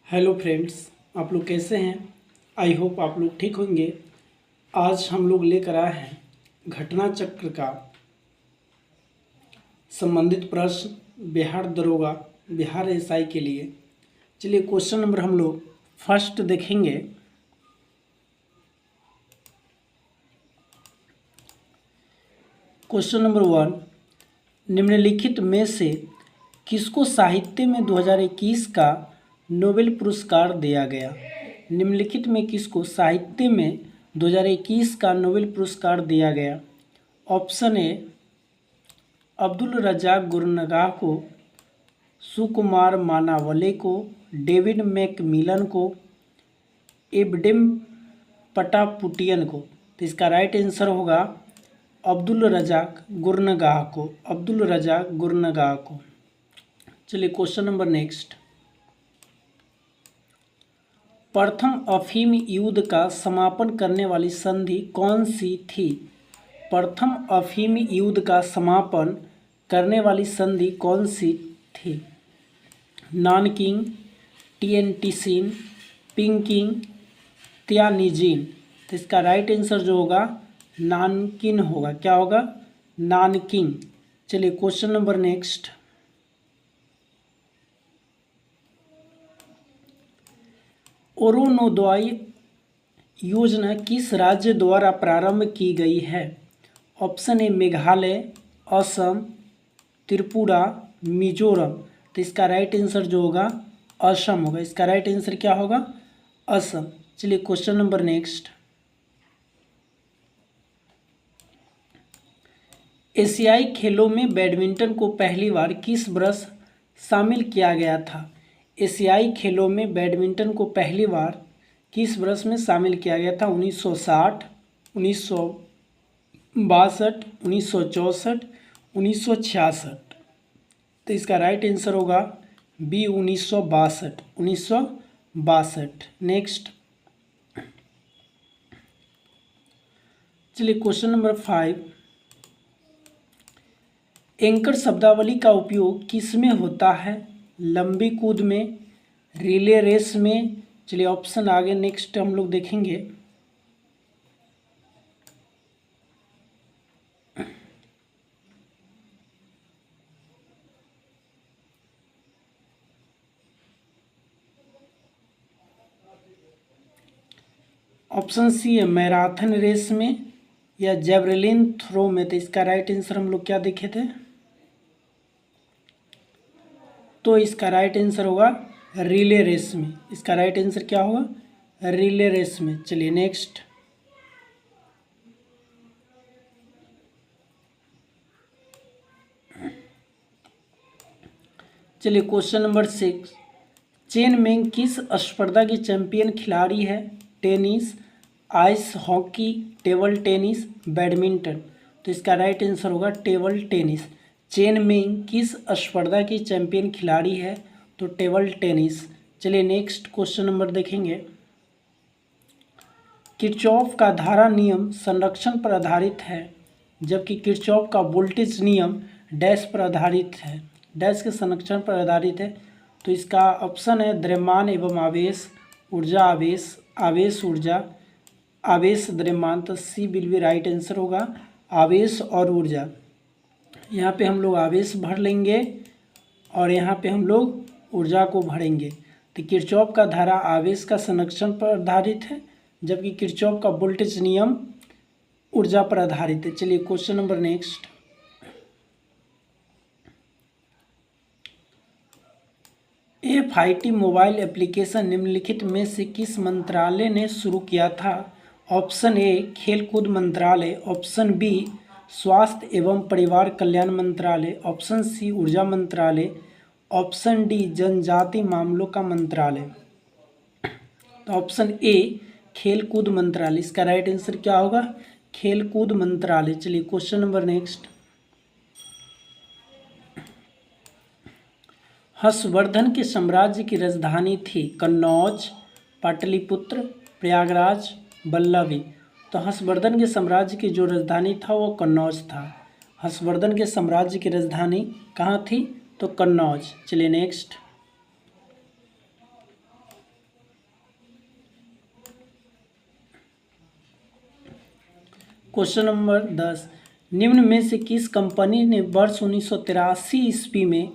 Hello friends, आप लोग कैसे हैं। आई होप आप लोग ठीक होंगे। आज हम लोग लेकर आए हैं घटना चक्र का संबंधित प्रश्न बिहार दरोगा बिहार एसआई के लिए। चलिए क्वेश्चन नंबर हम लोग फर्स्ट देखेंगे। क्वेश्चन नंबर 1, निम्नलिखित में से किसको साहित्य में 2021 का नोबेल पुरस्कार दिया गया। निम्नलिखित में किसको साहित्य में 2021 का नोबेल पुरस्कार दिया गया। ऑप्शन ए अब्दुल रज़ाक गुरनगाह को, सुकुमार मानावले को, डेविड मैकमिलन को, एबडेम पटापुटियन को। तो इसका राइट आंसर होगा अब्दुल रज़ाक गुरनगाह को, अब्दुल रज़ाक गुरनगाह को। चलिए क्वेश्चन नंबर नेक्स्ट। प्रथम अफीम युद्ध का समापन करने वाली संधि कौन सी थी। प्रथम अफीम युद्ध का समापन करने वाली संधि कौन सी थी। नानकिंग, टिएनटिसिन, पिंकिंग, त्यानिजीन। तो इसका राइट आंसर जो होगा नानकिन होगा। क्या होगा? नानकिंग। चलिए क्वेश्चन नंबर नेक्स्ट। अरुणोदय योजना किस राज्य द्वारा प्रारंभ की गई है। ऑप्शन ए मेघालय, असम, त्रिपुरा, मिजोरम। तो इसका राइट आंसर जो होगा असम होगा। इसका राइट आंसर क्या होगा? असम। चलिए क्वेश्चन नंबर नेक्स्ट। एशियाई खेलों में बैडमिंटन को पहली बार किस वर्ष शामिल किया गया था। एशियाई खेलों में बैडमिंटन को पहली बार किस वर्ष में शामिल किया गया था। 1960, 1962, 1964, 1966। तो इसका राइट आंसर होगा बी 1962, 1962। नेक्स्ट। चलिए क्वेश्चन नंबर 5। एंकर शब्दावली का उपयोग किस में होता है। लंबी कूद में, रिले रेस में। चलिए ऑप्शन आगे नेक्स्ट हम लोग देखेंगे। ऑप्शन सी है मैराथन रेस में या जेवलिन थ्रो में। तो इसका राइट आंसर हम लोग क्या देखे थे। तो इसका राइट आंसर होगा रिले रेस में। इसका राइट आंसर क्या होगा? रिले रेस में। चलिए नेक्स्ट। चलिए क्वेश्चन नंबर 6। चेन मेंग किस स्पर्धा की चैंपियन खिलाड़ी है। Tennis, ice hockey, table tennis, badminton. तो इसका राइट आंसर होगा टेबल टेनिस। चेन मेंग किस स्पर्धा की चैंपियन खिलाड़ी है। तो टेबल टेनिस। चलिए नेक्स्ट क्वेश्चन नंबर देखेंगे। किरचॉफ का धारा नियम संरक्षण पर आधारित है, जबकि किरचॉफ का वोल्टेज नियम डैश पर आधारित है, डैश के संरक्षण पर आधारित है। तो इसका ऑप्शन है द्रव्यमान एवं आवेश, ऊर्जा आवेश, आवेश ऊर्जा, आवेश द्रव्यमान। तो सी विल बी राइट आंसर होगा आवेश और ऊर्जा। यहाँ पे हम लोग आवेश भर लेंगे और यहाँ पे हम लोग ऊर्जा को भरेंगे। तो किरचॉफ का धारा आवेश का संरक्षण पर आधारित है, जबकि किरचॉफ का वोल्टेज नियम ऊर्जा पर आधारित है। चलिए question number next. FIT mobile application निम्नलिखित में से किस मंत्रालय ने शुरू किया था। ऑप्शन ए खेलकूद मंत्रालय, ऑप्शन बी स्वास्थ्य एवं परिवार कल्याण मंत्रालय, ऑप्शन सी ऊर्जा मंत्रालय, ऑप्शन डी जनजाति मामलों का मंत्रालय। तो ऑप्शन ए खेलकूद मंत्रालय। इसका राइट आंसर क्या होगा? खेलकूद मंत्रालय। चलिए क्वेश्चन नंबर नेक्स्ट। हर्षवर्धन के साम्राज्य की राजधानी थी कन्नौज, पाटलिपुत्र, प्रयागराज, वल्लभी। तो हर्षवर्धन के साम्राज्य की जो राजधानी था वो कन्नौज था। हर्षवर्धन के साम्राज्य की राजधानी कहाँ थी? तो कन्नौज। चलिए नेक्स्ट। क्वेश्चन नंबर 10, निम्न में से किस कंपनी ने वर्ष 1983 ईस्वी में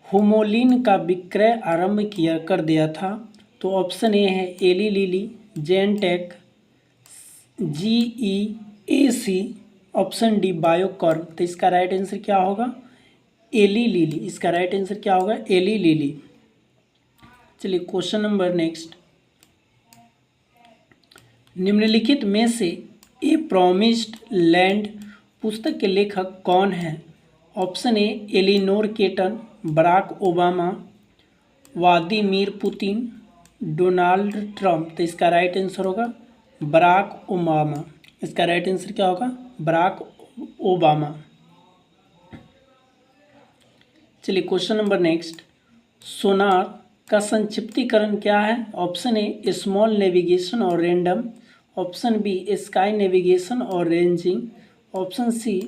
होमोलिन का विक्रय आरंभ कर दिया था? तो ऑप्शन ए है Eli Lilly, Genentech, GEAC, option D Biocon. तो इसका राइट आंसर क्या होगा? Eli Lilly. इसका राइट आंसर क्या होगा? Eli Lilly. चलिए क्वेश्चन नंबर नेक्स्ट, निम्नलिखित में से ए प्रॉमिस्ड लैंड पुस्तक के लेखक कौन हैं? Option A Eleanor Catton, Barack Obama, Vladimir Putin, Donald Trump. तो इसका राइट आंसर होगा बराक ओबामा। इसका राइट आंसर क्या होगा? Barack Obama. चलिए क्वेश्चन नंबर नेक्स्ट, सोनार का संक्षिप्तीकरण क्या है? ऑप्शन ए स्मॉल नेविगेशन और random, option B sky navigation और ranging, option C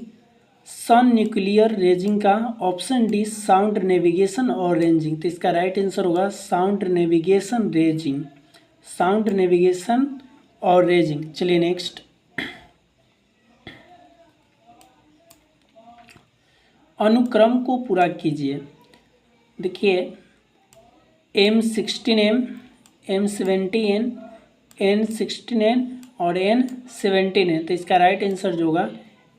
sun nuclear ranging का, ऑप्शन डी साउंड नेविगेशन और रेंजिंग। तो इसका राइट आंसर होगा sound navigation ranging, sound navigation और रेंजिंग। चलिए नेक्स्ट, अनुक्रम को पूरा कीजिए। देखिए M16M, M17N, N16N और N17N। तो इसका राइट आंसर जो होगा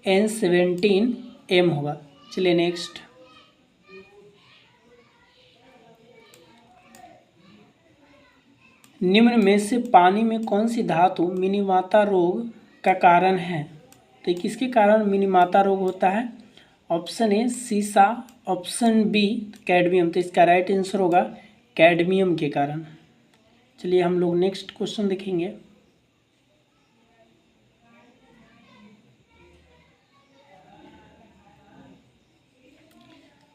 N17M होगा। चलिए नेक्स्ट, निम्न में से पानी में कौन सी धातु मिनीमाता रोग का कारण है? तो ये किसके कारण मिनीमाता रोग होता है? ऑप्शन ए सीसा, ऑप्शन बी कैडमियम। तो इसका राइट आंसर होगा कैडमियम के कारण। चलिए हम लोग नेक्स्ट क्वेश्चन देखेंगे।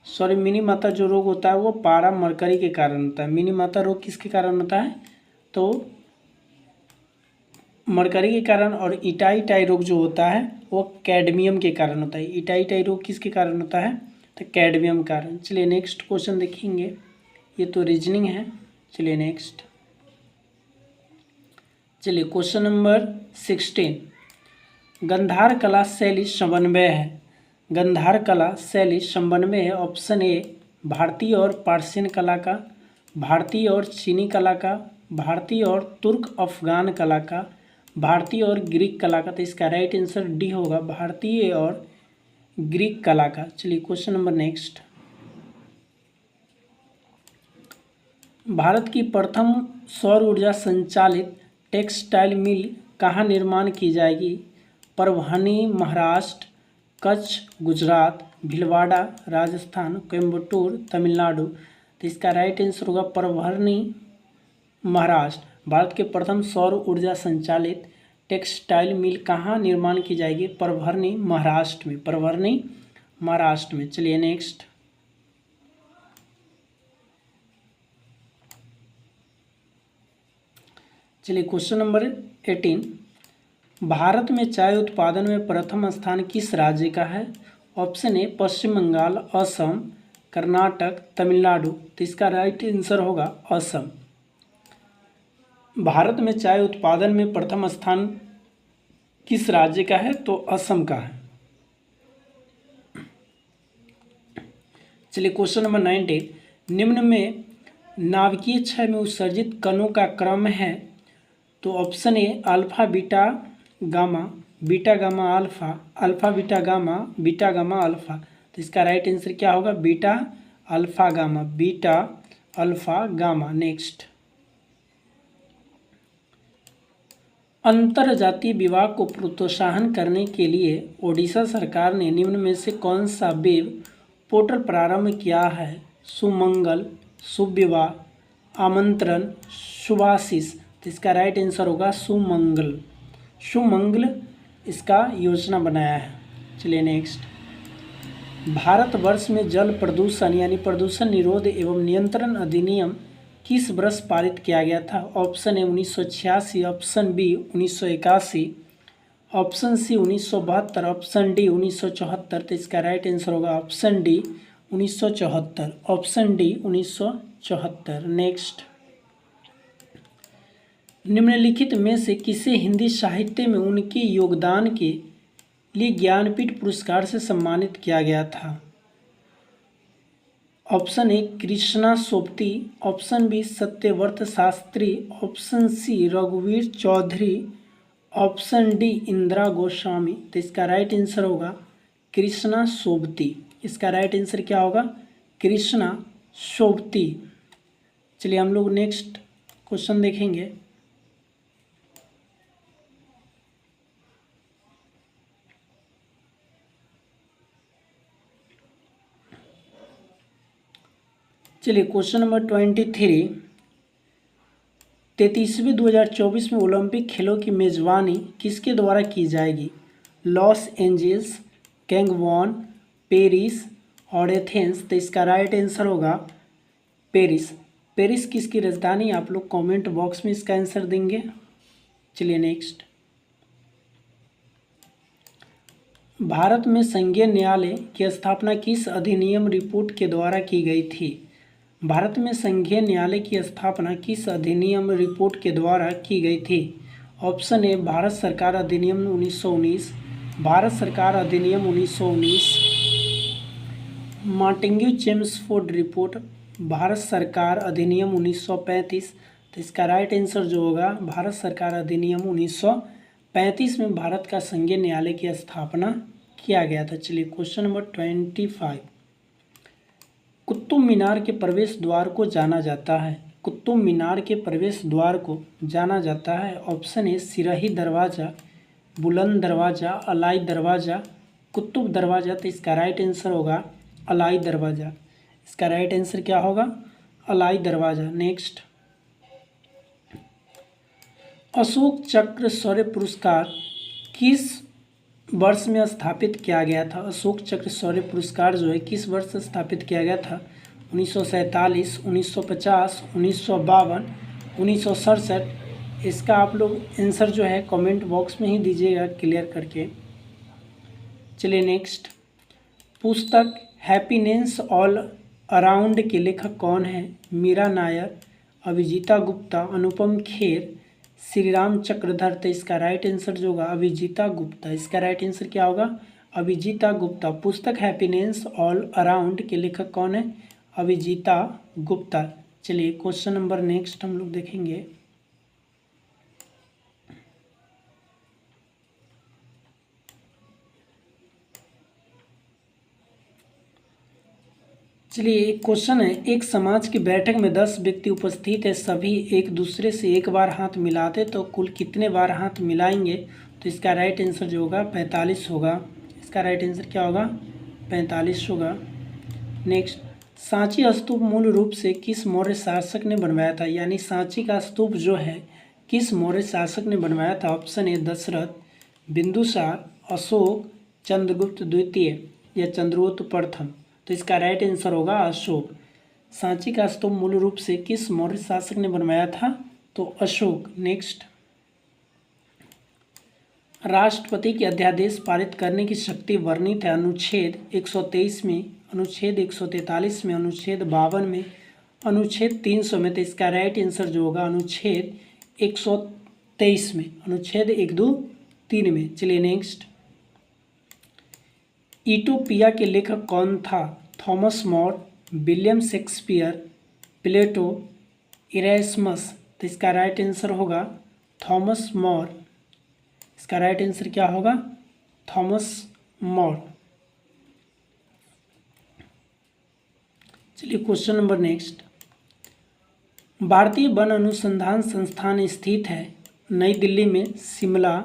सॉरी, मिनीमाता जो रोग होता है वो पारा मरकरी के कारण होता है। मिनीमाता रोग किसके कारण होता है? तो मरकरी के कारण। और इटाई रोग जो होता है वो कैडमियम के कारण होता है। इटाई रोग किसके कारण होता है? तो कैडमियम कारण। चलिए नेक्स्ट क्वेश्चन देखेंगे, ये तो रीजनिंग है। चलिए नेक्स्ट, चलिए क्वेश्चन नंबर 16, गंधार कला शैली समन्वय है। गंधार कला शैली समन्वय है। ऑप्शन ए भारतीय और पार्सियन कला का, भारतीय और चीनी कला का, भारतीय और तुर्क अफगान कला का, भारतीय और ग्रीक कला का। तो इसका राइट आंसर डी होगा भारतीय और ग्रीक कला का। चलिए क्वेश्चन नंबर नेक्स्ट, भारत की प्रथम सौर ऊर्जा संचालित टेक्सटाइल मिल कहाँ निर्माण की जाएगी? परभनी महाराष्ट्र, कच्छ गुजरात, भिलवाड़ा राजस्थान, कोयम्बटूर तमिलनाडु। तो इसका राइट आंसर होगा परभनी महाराष्ट्र। भारत के प्रथम सौर ऊर्जा संचालित टेक्सटाइल मिल कहाँ निर्माण की जाएगी? परभनी महाराष्ट्र में, परभनी महाराष्ट्र में। चलिए नेक्स्ट, चलिए क्वेश्चन नंबर 18, भारत में चाय उत्पादन में प्रथम स्थान किस राज्य का है? ऑप्शन ए पश्चिम बंगाल, असम, कर्नाटक, तमिलनाडु। तो इसका राइट आंसर होगा असम। भारत में चाय उत्पादन में प्रथम स्थान किस राज्य का है? तो असम का है। चलिए क्वेश्चन नंबर 19, निम्न में नाभिकीय क्षय में उत्सर्जित कणों का क्रम है। तो option A alpha beta gamma, beta gamma alpha, alpha beta gamma, beta gamma alpha. तो इसका राइट आंसर क्या होगा? Beta alpha gamma, beta alpha gamma. Next, अंतरजातीय विवाह को प्रोत्साहन करने के लिए ओडिशा सरकार ने निम्न में से कौन सा वेब पोर्टल प्रारंभ किया है? सुमंगल, शुभ विवाह, आमंत्रण, शुभाशीष। तो इसका राइट आंसर होगा सुमंगल, सुमंगल इसका योजना बनाया है। चलिए नेक्स्ट, भारतवर्ष में जल प्रदूषण यानी प्रदूषण निरोध एवं नियंत्रण अधिनियम किस वर्ष पारित किया गया था? Option A 1986, option B 1981, option C 1972, option D 1974। तो इसका राइट आंसर होगा option D 1974, option D 1974। Next, निम्नलिखित में से किसे हिंदी साहित्य में उनके योगदान के लिए ज्ञानपीठ पुरस्कार से सम्मानित किया गया था? Option A Krishna Sobti, option B Satyavrat Shastri, option C रघुवीर चौधरी, ऑप्शन डी इंदिरा गोस्वामी। तो इसका राइट आंसर होगा कृष्णा सोबती। इसका राइट आंसर क्या होगा? कृष्णा सोबती। चलिए हम लोग नेक्स्ट क्वेश्चन देखेंगे। चलिए क्वेश्चन नंबर 23, 33वीं 2024 में ओलंपिक खेलों की मेजबानी किसके द्वारा की जाएगी? लॉस एंजल्स, कैंगवॉन, पेरिस और एथेंस। तो इसका राइट आंसर होगा पेरिस। पेरिस किसकी राजधानी? आप लोग कमेंट बॉक्स में इसका आंसर देंगे। चलिए नेक्स्ट, भारत में संघीय न्यायालय की स्थापना किस अधिनियम रिपोर्ट के द्वारा की गई थी? भारत में संघीय न्यायालय की स्थापना किस अधिनियम रिपोर्ट के द्वारा की गई थी? ऑप्शन ए भारत सरकार अधिनियम 1919, भारत सरकार अधिनियम 1919, मॉन्टेग्यू चेम्सफोर्ड रिपोर्ट, भारत सरकार अधिनियम 1935। तो इसका राइट आंसर जो होगा भारत सरकार अधिनियम 1935 में भारत का संघीय न्यायालय की स्थापना किया गया था। चलिए क्वेश्चन नंबर 25, कुतुब मीनार के प्रवेश द्वार को जाना जाता है? कुतुब मीनार के प्रवेश द्वार को जाना जाता है ऑप्शन ए सिरही दरवाज़ा, बुलंद दरवाज़ा, अलाई दरवाज़ा, कुतुब दरवाज़ा। तो इसका राइट आंसर होगा अलाई दरवाज़ा। इसका राइट आंसर क्या होगा? अलाई दरवाज़ा। नेक्स्ट, अशोक चक्र शौर्य पुरस्कार किस वर्ष में स्थापित किया गया था? अशोक चक्र शौर्य पुरस्कार जो है किस वर्ष स्थापित किया गया था? 1947, 1950, 1952, 1967। इसका आप लोग आंसर जो है कमेंट बॉक्स में ही दीजिएगा क्लियर करके। चलिए नेक्स्ट, पुस्तक हैप्पीनेस ऑल अराउंड के लेखक कौन है? मीरा नायर, अभिजीता गुप्ता, अनुपम खेर, श्री राम चक्रधर। तो इसका राइट आंसर जो होगा अभिजीता गुप्ता। इसका राइट आंसर क्या होगा? अभिजीता गुप्ता। पुस्तक हैप्पीनेस ऑल अराउंड के लेखक कौन है? अभिजीता गुप्ता। चलिए क्वेश्चन नंबर नेक्स्ट हम लोग देखेंगे। चलिए एक क्वेश्चन है, एक समाज की बैठक में 10 व्यक्ति उपस्थित है, सभी एक दूसरे से एक बार हाथ मिलाते तो कुल कितने बार हाथ मिलाएंगे? तो इसका राइट आंसर जो होगा 45 होगा। इसका राइट आंसर क्या होगा? 45 होगा। नेक्स्ट, सांची स्तूप मूल रूप से किस मौर्य शासक ने बनवाया था? यानी सांची का स्तूप जो है किस मौर्य शासक ने बनवाया था? ऑप्शन ए दशरथ, बिंदुसार, अशोक, चंद्रगुप्त द्वितीय या चंद्रगुप्त प्रथम। तो इसका राइट आंसर होगा अशोक। सांची का स्तूप मूल रूप से किस मौर्य शासक ने बनवाया था? तो अशोक। नेक्स्ट, राष्ट्रपति के अध्यादेश पारित करने की शक्ति वर्णित है अनुच्छेद 123 में, अनुच्छेद 143 में, अनुच्छेद 52 में, अनुच्छेद 300 में। तो इसका राइट आंसर जो होगा अनुच्छेद 123 में, अनुच्छेद 1, 2, 3 में। चलिए नेक्स्ट, यूटोपिया के लेखक कौन था? थॉमस मोर, विलियम शेक्सपियर, प्लेटो, इरेस्मस। तो इसका राइट आंसर होगा थॉमस मोर। इसका राइट आंसर क्या होगा? Thomas More. चलिए क्वेश्चन नंबर नेक्स्ट, भारतीय वन अनुसंधान संस्थान स्थित है नई दिल्ली में, शिमला,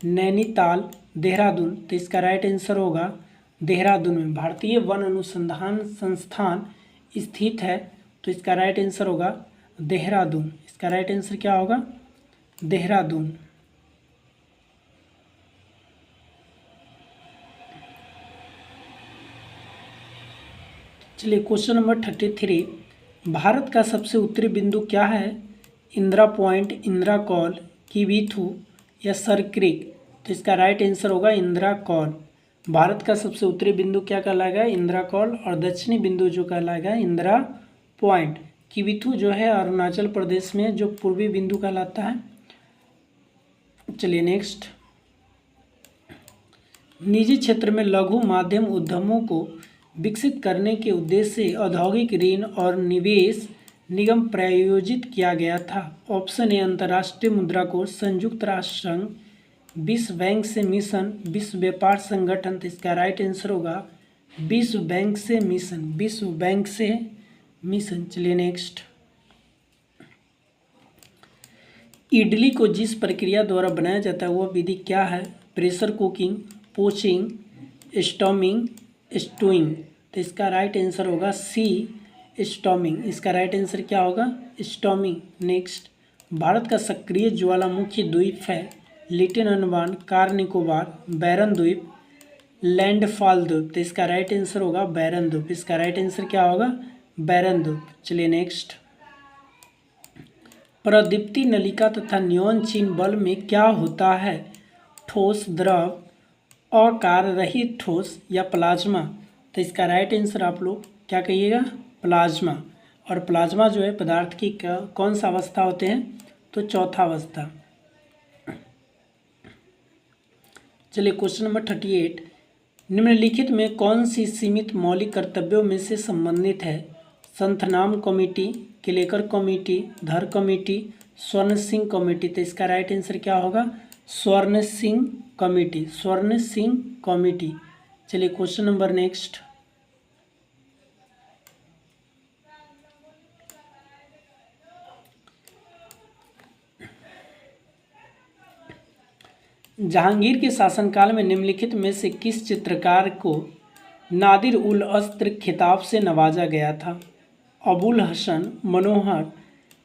नैनीताल, देहरादून। तो इसका राइट आंसर होगा देहरादून में। भारतीय वन अनुसंधान संस्थान स्थित है तो इसका राइट आंसर होगा देहरादून। इसका राइट आंसर क्या होगा? देहरादून। चलिए क्वेश्चन नंबर 33, भारत का सबसे उत्तरी बिंदु क्या है? इंदिरा पॉइंट, इंदिरा कॉल, किवीथू या सर क्रीक। तो इसका राइट आंसर होगा इंदिरा कॉल। भारत का सबसे उत्तरी बिंदु क्या कहलाएगा? इंदिरा कॉल। और दक्षिणी बिंदु जो कहलाएगा इंदिरा पॉइंट। किवीथू जो है अरुणाचल प्रदेश में जो पूर्वी बिंदु कहलाता है। चलिए नेक्स्ट, निजी क्षेत्र में लघु माध्यम उद्यमों को विकसित करने के उद्देश्य से औद्योगिक ऋण और निवेश निगम प्रायोजित किया गया था। ऑप्शन ए अंतर्राष्ट्रीय मुद्रा कोष, संयुक्त राष्ट्र संघ, विश्व बैंक से मिशन, विश्व व्यापार संगठन। तो इसका राइट आंसर होगा विश्व बैंक से मिशन, विश्व बैंक से मिशन। चलिए नेक्स्ट। इडली को जिस प्रक्रिया द्वारा बनाया जाता है वह विधि क्या है? Pressure cooking, poaching, storming, stewing. तो इसका राइट आंसर होगा सी, स्टॉमिंग। इसका राइट आंसर क्या होगा? स्टॉमिंग। नेक्स्ट। भारत का सक्रिय ज्वालामुखी द्वीप है लिटिल अंडमान, कार निकोबार, बैरन द्वीप, लैंडफॉल द्वीप। तो इसका राइट आंसर होगा बैरन द्वीप। इसका राइट आंसर क्या होगा? बैरन द्वीप। चलिए नेक्स्ट। प्रदीप्ति नलिका तथा न्यून चीन बल्ब में क्या होता है? ठोस, द्रव, अकार रहित ठोस या प्लाज्मा। तो इसका राइट आंसर आप लोग क्या कहिएगा? प्लाज्मा। और प्लाज्मा जो है पदार्थ की कौन सा अवस्था होते हैं? तो चौथा अवस्था। चलिए क्वेश्चन नंबर 38। निम्नलिखित में कौन सी सीमित मौलिक कर्तव्यों में से संबंधित है? संथनाम कमेटी, किलेकर कमेटी, धर कमेटी, स्वर्ण सिंह कमेटी। तो इसका राइट आंसर क्या होगा? स्वर्ण सिंह कमेटी, स्वर्ण सिंह कमेटी। चलिए क्वेश्चन नंबर नेक्स्ट। जहांगीर के शासनकाल में निम्नलिखित में से किस चित्रकार को नादिर उल अस्त्र खिताब से नवाजा गया था? अबुल हसन, मनोहर,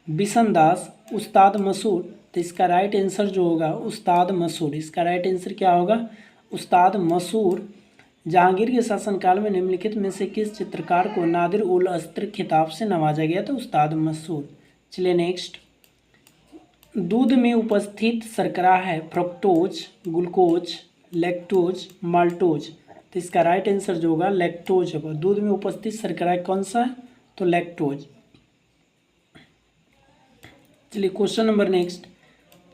बिशनदास, उस्ताद मसूद। तो इसका राइट आंसर जो होगा उस्ताद मसूद। इसका राइट आंसर क्या होगा? उस्ताद मसूद। जहांगीर के शासनकाल में निम्नलिखित में से किस चित्रकार को नादिर उल अस्त्र खिताब से नवाजा गया था? उस्ताद मसूद। चलिए नेक्स्ट। दूध में उपस्थित शर्करा है फ्रक्टोज, ग्लूकोज, लैक्टोज, माल्टोज। तो इसका राइट आंसर जो होगा लैक्टोज होगा। दूध में उपस्थित शर्करा कौन सा है? तो लैक्टोज। चलिए क्वेश्चन नंबर नेक्स्ट।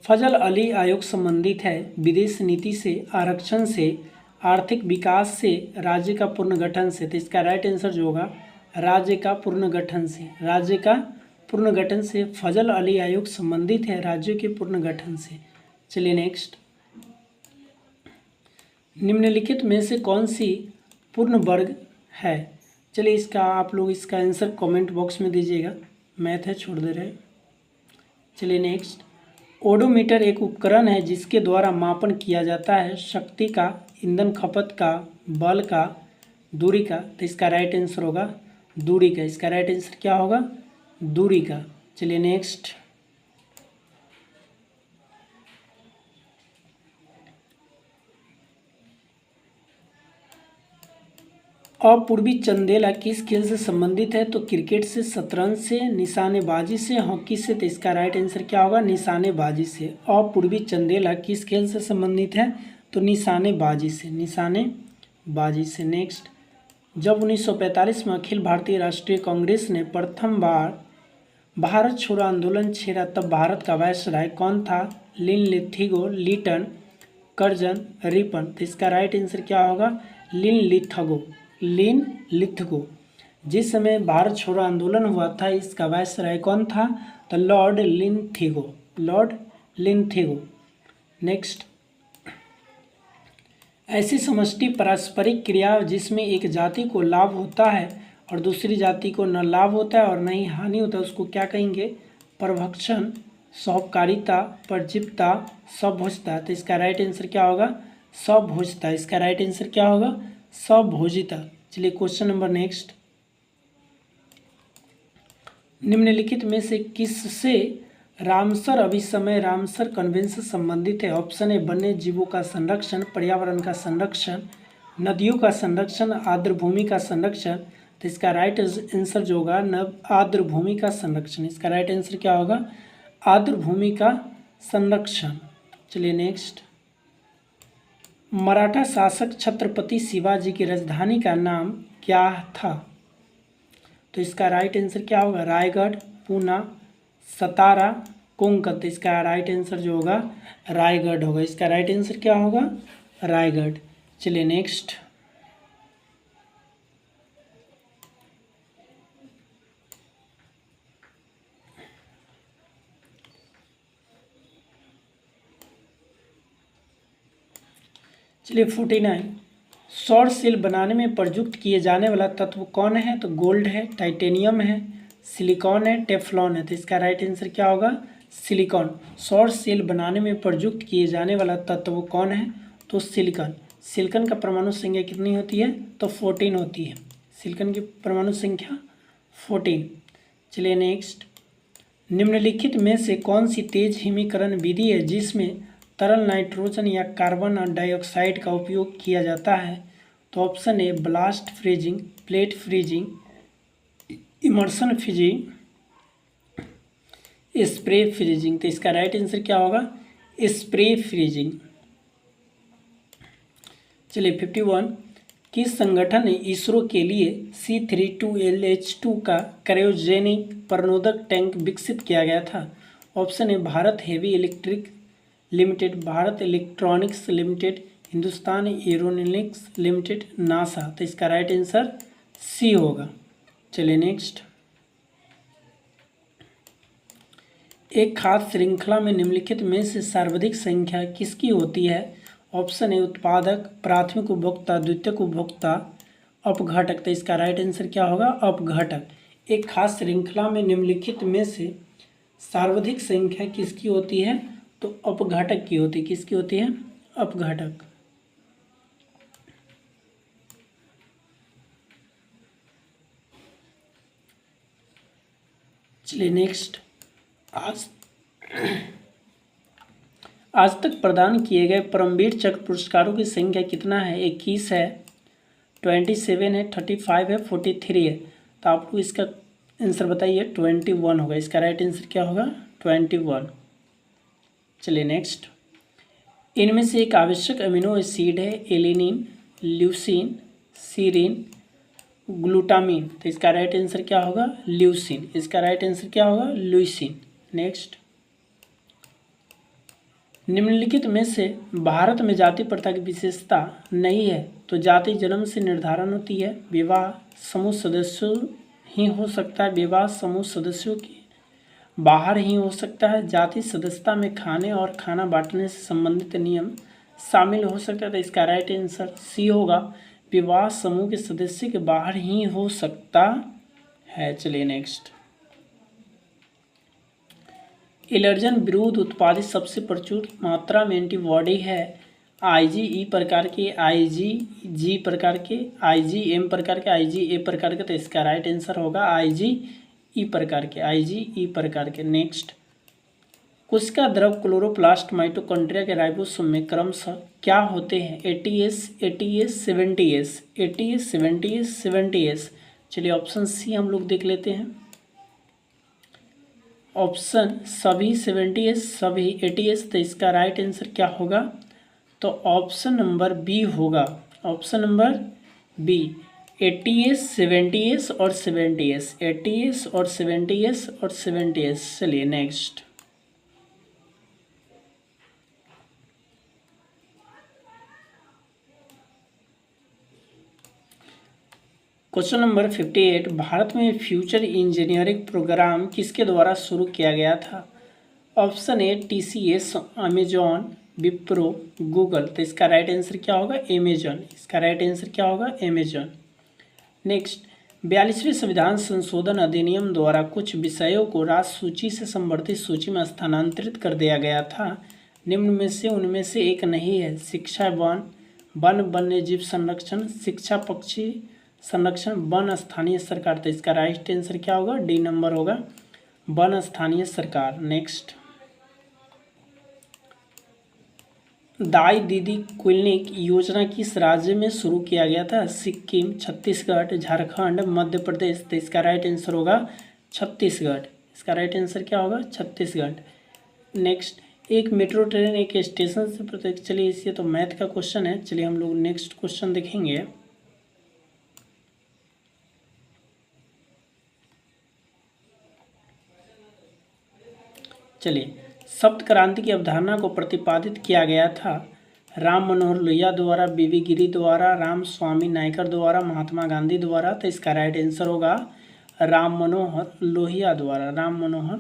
फजल अली आयोग संबंधित है विदेश नीति से, आरक्षण से, आर्थिक विकास से, राज्य का पुनर्गठन से। तो इसका राइट आंसर जो होगा राज्य का पुनर्गठन से, राज्य का पुनर्गठन से फजल अली आयोग संबंधित है राज्यों के पुनर्गठन से। चलिए नेक्स्ट। निम्नलिखित में से कौन सी पूर्ण वर्ग है? चलिए इसका आप लोग इसका आंसर कमेंट बॉक्स में दीजिएगा, मैथ है छोड़ दे रहे। चलिए नेक्स्ट। ओडोमीटर एक उपकरण है जिसके द्वारा मापन किया जाता है शक्ति का, ईंधन खपत का, बल का, दूरी का। तो इसका राइट आंसर होगा दूरी का। इसका राइट आंसर क्या होगा? दूरी का। चलिए नेक्स्ट। अपूर्वी चंदेला किस खेल से संबंधित है? तो क्रिकेट से, शतरंज से, निशानेबाजी से, हॉकी से। तो इसका राइट आंसर क्या होगा? निशानेबाजी से। अपूर्वी चंदेला किस खेल से संबंधित है? तो निशानेबाजी से, निशानेबाजी से। नेक्स्ट। जब 1945 में अखिल भारतीय राष्ट्रीय कांग्रेस ने प्रथम बार भारत छोड़ो आंदोलन छेड़ा तब भारत का वायसराय कौन था? लिन लिथिगो, लीटन, कर्जन, रिपन। तो इसका राइट आंसर क्या होगा? लिन लिथगो, लिन लिथगो। जिस समय भारत छोड़ो आंदोलन हुआ था इसका वायसराय कौन था? तो लॉर्ड लिनथिगो, लॉर्ड लिनथिगो। नेक्स्ट। ऐसी समष्टि पारस्परिक क्रिया जिसमें एक जाति को लाभ होता है और दूसरी जाति को न लाभ होता है और न ही हानि होता है उसको क्या कहेंगे? परभक्षण, सौपकारिता, परजीवता, सबभोजता। तो इसका राइट आंसर क्या होगा? सबभोजता। इसका राइट आंसर क्या होगा? सबभोजिता। चलिए क्वेश्चन नंबर नेक्स्ट। निम्नलिखित में से किससे रामसर अभिसमय रामसर कन्वेंशन संबंधित है? ऑप्शन ए वन्य जीवों का संरक्षण, पर्यावरण का संरक्षण, नदियों का संरक्षण, आर्द्रभूमि का संरक्षण। तो इसका राइट आंसर जो होगा आर्द्रभूमि का संरक्षण। इसका राइट आंसर क्या होगा? आर्द्रभूमि का संरक्षण। चलिए नेक्स्ट। मराठा शासक छत्रपति शिवाजी की राजधानी का नाम क्या था? तो इसका राइट आंसर क्या होगा? रायगढ़, पूना, सतारा, कोंकण। तो इसका राइट आंसर जो होगा रायगढ़ होगा। इसका राइट आंसर क्या होगा? रायगढ़। चलिए नेक्स्ट। चलिए 49, सौर सेल बनाने में प्रयुक्त किए जाने वाला तत्व कौन है? तो गोल्ड है, टाइटेनियम है, सिलिकॉन है, टेफ्लॉन है। तो इसका राइट आंसर क्या होगा? सिलिकॉन। सौर सेल बनाने में प्रयुक्त किए जाने वाला तत्व कौन है? तो सिलिकॉन। सिलिकॉन का परमाणु संख्या कितनी होती है? तो 14 होती है। सिलिकॉन की परमाणु संख्या 14। चलिए नेक्स्ट। निम्नलिखित में से कौन सी तेज हिमीकरण विधि है जिसमें तरल नाइट्रोजन या कार्बन डाइऑक्साइड का उपयोग किया जाता है? तो ऑप्शन ए blast freezing, plate freezing, immersion freezing, spray freezing. तो इसका राइट आंसर क्या होगा? Spray freezing. चलिए 51, किस संगठन ने इसरो के लिए C32LH2 का क्रायोजेनिक प्रणोदक टैंक विकसित किया गया था? ऑप्शन ए Bharat heavy electric limited, Bharat electronics limited, Hindustan aeronautics limited, NASA. तो इसका राइट आंसर सी होगा। चलिए नेक्स्ट। एक खाद्य श्रृंखला में निम्नलिखित में से सर्वाधिक संख्या किसकी होती है? ऑप्शन ए उत्पादक, प्राथमिक उपभोक्ता, द्वितीयक उपभोक्ता, अपघटक। तो इसका राइट आंसर क्या होगा? अपघटक। एक खाद्य श्रृंखला में निम्नलिखित में से सर्वाधिक संख्या किसकी होती है? तो अपघटक की होती है। किसकी होती है? अपघटक। चलिए नेक्स्ट। आज तक प्रदान किए गए परमवीर चक्र पुरस्कारों की संख्या कितना है? 21 है, 27 है, 35 है, 43 है। तो आप लोग इसका आंसर बताइए। 21 होगा। इसका राइट आंसर क्या होगा? 21। चलिए नेक्स्ट। इनमें से एक आवश्यक अमीनो एसिड है एलिनिन, ल्यूसीन, सीरिन, ग्लूटामिन। तो इसका राइट आंसर क्या होगा? ल्यूसीन। इसका राइट आंसर क्या होगा? ल्यूसीन। नेक्स्ट। निम्नलिखित में से भारत में जाति प्रथा की विशेषता नहीं है। तो जाति जन्म से निर्धारण होती है, विवाह समूह सदस्यों ही हो सकता है, विवाह समूह सदस्यों के बाहर ही हो सकता है, जाति सदस्यता में खाने और खाना बांटने से संबंधित नियम शामिल हो सकता है। तो इसका राइट आंसर सी होगा, विवाह समूह के सदस्य के बाहर ही हो सकता है। चलिए नेक्स्ट। एलर्जन विरुद्ध उत्पादित सबसे प्रचुर मात्रा में एंटीबॉडी है IgE प्रकार के, IgG प्रकार के, IgM प्रकार के, IgA प्रकार के। तो इसका राइट आंसर होगा IgE प्रकार के, IgE प्रकार के। नेक्स्ट। कोशिका द्रव क्लोरोप्लास्ट माइटोकॉन्ड्रिया के राइबोसोम में क्रमशः क्या होते हैं? ATS, ATS, 70S, ATS, 70S, 70S। चलिए ऑप्शन सी हम लोग देख लेते हैं। ऑप्शन सभी 70S, सभी 80S। तो इसका राइट आंसर क्या होगा? तो ऑप्शन नंबर बी होगा। Option number B, 80S, 70S और 70S, 80S और 70S और 70S। चलिए नेक्स्ट। क्वेश्चन नंबर 58, भारत में फ्यूचर इंजीनियरिंग प्रोग्राम किसके द्वारा शुरू किया गया था? ऑप्शन ए TCS, अमेजॉन, विप्रो, गूगल। तो इसका राइट आंसर क्या होगा? अमेजॉन। इसका राइट आंसर क्या होगा? अमेजॉन। नेक्स्ट। 42वें संविधान संशोधन अधिनियम द्वारा कुछ विषयों को राज्य सूची से संवर्धित सूची में स्थानांतरित कर दिया गया था। निम्न में से उनमें से एक नहीं है। शिक्षा, वन वन्य जीव संरक्षण, शिक्षा पक्षी संरक्षण, वन स्थानीय सरकार। तो इसका राइट आंसर क्या होगा? डी नंबर होगा, वन स्थानीय सरकार। नेक्स्ट। दाई दीदी क्लिनिक योजना किस राज्य में शुरू किया गया था? सिक्किम, छत्तीसगढ़, झारखंड, मध्य प्रदेश। तो इसका राइट आंसर होगा छत्तीसगढ़। इसका राइट आंसर क्या होगा? छत्तीसगढ़। नेक्स्ट। एक मेट्रो ट्रेन एक स्टेशन से प्रत्येक। चलिए इससे तो मैथ का क्वेश्चन है। चलिए हम लोग नेक्स्ट क्वेश्चन देखेंगे। चलिए। सप्त क्रांति की अवधारणा को प्रतिपादित किया गया था राम मनोहर लोहिया द्वारा, बीवी गिरी द्वारा, राम स्वामी नायकर द्वारा, महात्मा गांधी द्वारा। तो इसका राइट आंसर होगा राम मनोहर लोहिया द्वारा, राम मनोहर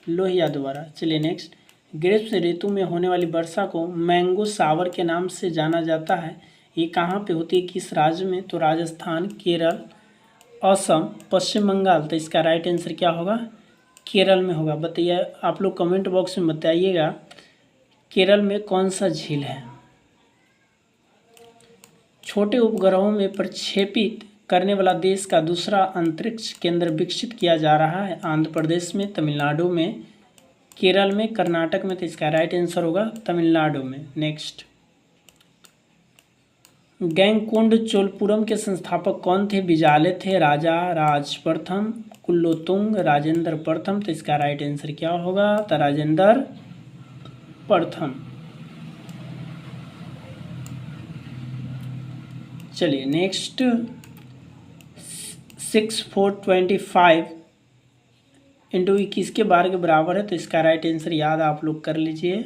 लोहिया द्वारा। चलिए नेक्स्ट, ग्रीष्म ऋतु में होने वाली वर्षा को मैंगो शावर के नाम से जाना जाता है। ये कहाँ पे होती है, किस राज्य में? तो राजस्थान, केरल, असम, पश्चिम बंगाल। तो इसका राइट आंसर क्या होगा? केरल में होगा। बताइए, आप लोग कमेंट बॉक्स में बताइएगा केरल में कौन सा झील है। छोटे उपग्रहों में प्रक्षेपित करने वाला देश का दूसरा अंतरिक्ष केंद्र विकसित किया जा रहा है। आंध्र प्रदेश में, तमिलनाडु में, केरल में, कर्नाटक में। तो इसका राइट आंसर होगा तमिलनाडु में। नेक्स्ट, गैंगकोंड चोलपुरम के संस्थापक कौन थे? बिजाले थे, राजा राज प्रथम, कुलोत्तुंग, राजेंद्र प्रथम। तो इसका राइट आंसर क्या होगा? तो राजेंद्र प्रथम। चलिए नेक्स्ट, 6425 इंटू 21 के बार के बराबर है। तो इसका राइट आंसर याद आप लोग कर लीजिए,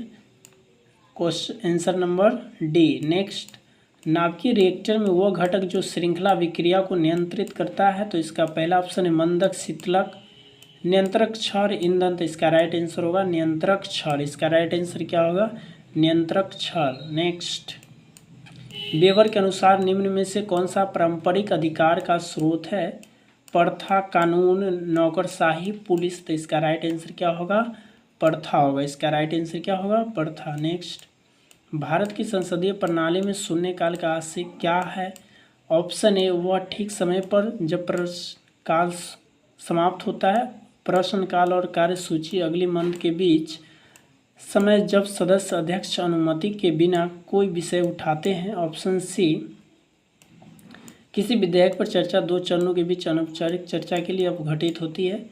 question answer number D. Next, नाभिकीय रिएक्टर में वह घटक जो श्रृंखला विक्रिया को नियंत्रित करता है। तो इसका पहला ऑप्शन है मंदक, शीतलक, नियंत्रक, क्षार, ईंधन। तो इसका राइट आंसर होगा नियंत्रक क्षार। इसका राइट आंसर क्या होगा? नियंत्रक क्षार। नेक्स्ट, वेबर के अनुसार निम्न में से कौन सा पारंपरिक अधिकार का स्रोत है? प्रथा, कानून, नौकरशाही, पुलिस। तो इसका राइट आंसर क्या होगा? प्रथा होगा। इसका राइट आंसर क्या होगा? प्रथा। नेक्स्ट, भारत की संसदीय प्रणाली में शून्यकाल का आशय क्या है? ऑप्शन ए, वह ठीक समय पर जब प्रश्नकाल समाप्त होता है, प्रश्नकाल और कार्यसूची अगली मंथ के बीच समय जब सदस्य अध्यक्ष अनुमति के बिना कोई विषय उठाते हैं। ऑप्शन सी, किसी विधेयक पर चर्चा दो चरणों के बीच अनौपचारिक चर्चा के लिए अपघटित होती है।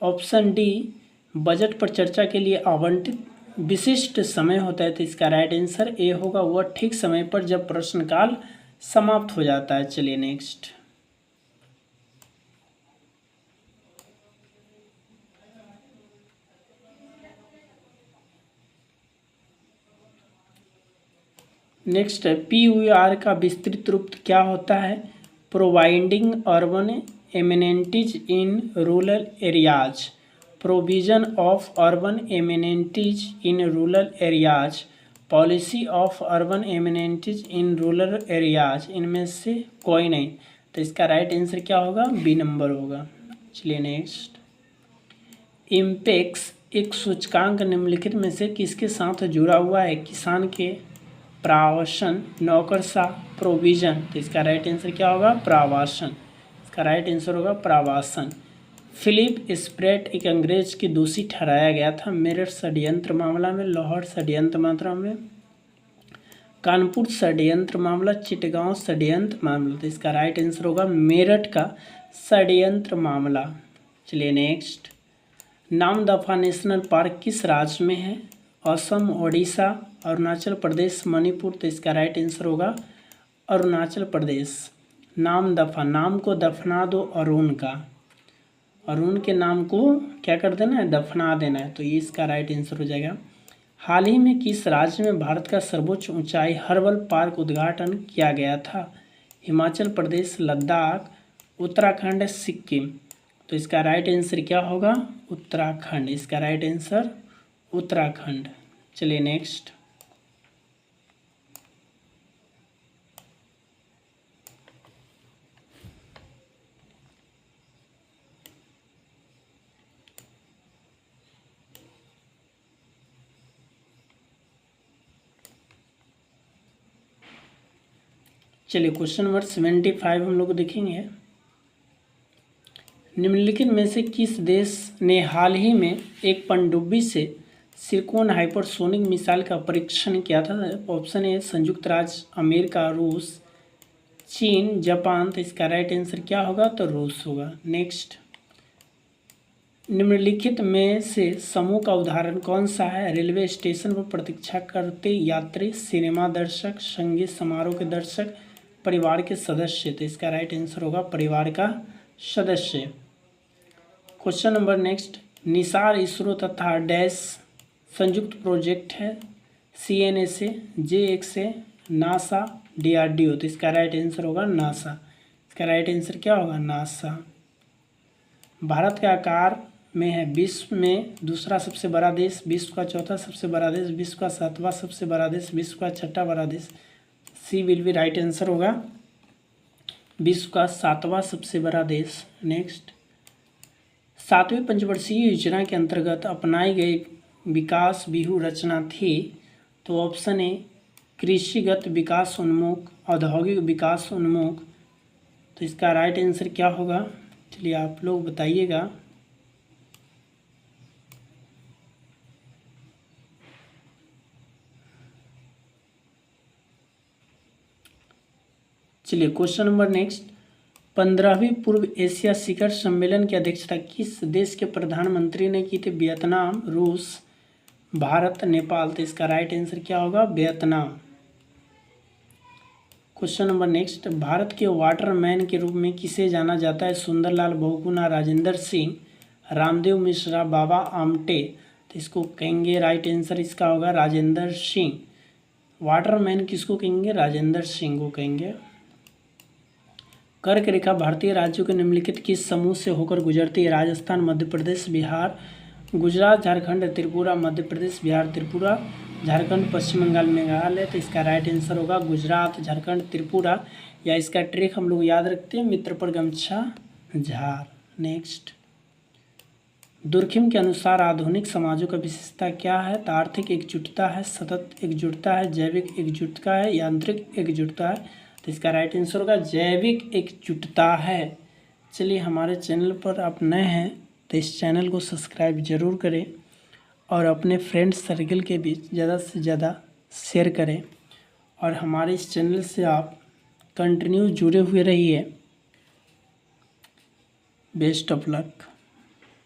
ऑप्शन डी, बजट पर चर्चा के लिए आवंटित विशिष्ट समय होता है। तो इसका राइट आंसर ए होगा, वह ठीक समय पर जब प्रश्नकाल समाप्त हो जाता है। चलिए नेक्स्ट, नेक्स्ट है PUR का विस्तृत रूप क्या होता है? Providing urban amenities in rural areas, provision of urban amenities in rural areas, policy of urban amenities in rural areas. इनमें से कोई नहीं। तो इसका राइट आंसर क्या होगा? बी नंबर होगा। चलिए नेक्स्ट, इम्पेक्स एक सूचकांक निम्नलिखित में से किसके साथ जुड़ा हुआ है? किसान के, प्रावासन, नौकरशाह, प्रोविजन। तो इसका राइट आंसर क्या होगा? प्रावासन। इसका राइट आंसर होगा प्रावासन। फिलिप स्प्रेट एक अंग्रेज की दोषी ठहराया गया था। मेरठ षड्यंत्र मामला में, लाहौर षड्यंत्र मामला में, कानपुर षड्यंत्र मामला, चिटगांव षड्यंत्र मामला। तो इसका राइट आंसर होगा मेरठ का षड्यंत्र मामला। चलिए नेक्स्ट, नामदफा नेशनल पार्क किस राज्य में है? असम, ओडिशा, अरुणाचल प्रदेश, मणिपुर। तो इसका राइट आंसर होगा अरुणाचल प्रदेश। नामदफा, नाम को दफना दो अरुण का, अरुण के नाम को क्या कर देना है? दफना देना है। तो ये इसका राइट आंसर हो जाएगा। हाल ही में किस राज्य में भारत का सर्वोच्च ऊंचाई हर्बल पार्क उद्घाटन किया गया था? हिमाचल प्रदेश, लद्दाख, उत्तराखंड, सिक्किम। तो इसका राइट आंसर क्या होगा? उत्तराखंड। इसका राइट आंसर उत्तराखंड। चलिए नेक्स्ट, चलिए क्वेश्चन नंबर 75 हम लोग देखेंगे। निम्नलिखित में से किस देश ने हाल ही में एक पनडुब्बी से सिलिकॉन हाइपरसोनिक मिसाइल का परीक्षण किया था? ऑप्शन ए, संयुक्त राज्य अमेरिका, रूस, चीन, जापान। तो इसका राइट आंसर क्या होगा? तो रूस होगा। नेक्स्ट, निम्नलिखित में से समूह का उदाहरण कौन सा है? रेलवे स्टेशन पर प्रतीक्षा करते यात्री, सिनेमा दर्शक, संगीत समारोह के दर्शक, परिवार के सदस्य। तो इसका राइट आंसर होगा परिवार का सदस्य। Question number next, Nisar ISRO तथा डैश संयुक्त प्रोजेक्ट है? CNA से, JX से, नासा, DRDO, तो इसका राइट आंसर होगा नासा। इसका राइट आंसर क्या होगा? नासा। भारत के आकार में है विश्व में दूसरा सबसे बड़ा देश, विश्व का चौथा सबसे बड़ा देश, विश्व का सातवां सबसे बड़ा देश, विश्व का छठा बड़ा देश। सी विल बी राइट आंसर होगा, विश्व का सातवां सबसे बड़ा देश। नेक्स्ट, 7वीं पंचवर्षीय योजना के अंतर्गत अपनाई गई विकास व्यूह रचना थी। तो ऑप्शन ए कृषिगत विकास उन्मुख, औद्योगिक विकास उन्मुख। तो इसका राइट आंसर क्या होगा? चलिए आप लोग बताइएगा। चलिए क्वेश्चन नंबर नेक्स्ट, 15वीं पूर्व एशिया शिखर सम्मेलन की अध्यक्षता किस देश के प्रधानमंत्री ने की थी? वियतनाम, रूस, भारत, नेपाल। तो इसका राइट आंसर क्या होगा? Vietnam. Question number next, Bharat के वाटरमैन के रूप में किसे जाना जाता है? सुंदरलाल बहुगुणा, राजेंद्र सिंह, रामदेव मिश्रा, बाबा आमटे। तो इसको कहेंगे राइट आंसर इसका होगा राजेंद्र सिंह। वाटरमैन किसको कहेंगे? राजेंद्र सिंह को कहेंगे। कर्क रेखा भारतीय राज्यों के निम्नलिखित किस समूह से होकर गुजरती है? राजस्थान, मध्य प्रदेश, बिहार, गुजरात, झारखंड, त्रिपुरा। मध्य प्रदेश, बिहार, त्रिपुरा, झारखंड, पश्चिम बंगाल, मेघालय। तो इसका राइट आंसर होगा गुजरात, झारखंड, त्रिपुरा। या इसका ट्रिक हम लोग याद रखते हैं, मित्र पर गमछा झार। नेक्स्ट, दुर्खिम के अनुसार आधुनिक समाजों का विशेषता क्या है? तो आर्थिक एकजुटता है, सतत एकजुटता है, जैविक एकजुटता है, यांत्रिक एकजुटता है। तो इसका राइट आंसर होगा जैविक एकजुटता है। चलिए, हमारे चैनल पर आप नए हैं तो इस चैनल को सब्सक्राइब जरूर करें और अपने फ्रेंड्स सर्कल के बीच ज़्यादा से ज़्यादा शेयर करें। और हमारे इस चैनल से आप कंटिन्यू जुड़े हुए रहिए। Best of luck.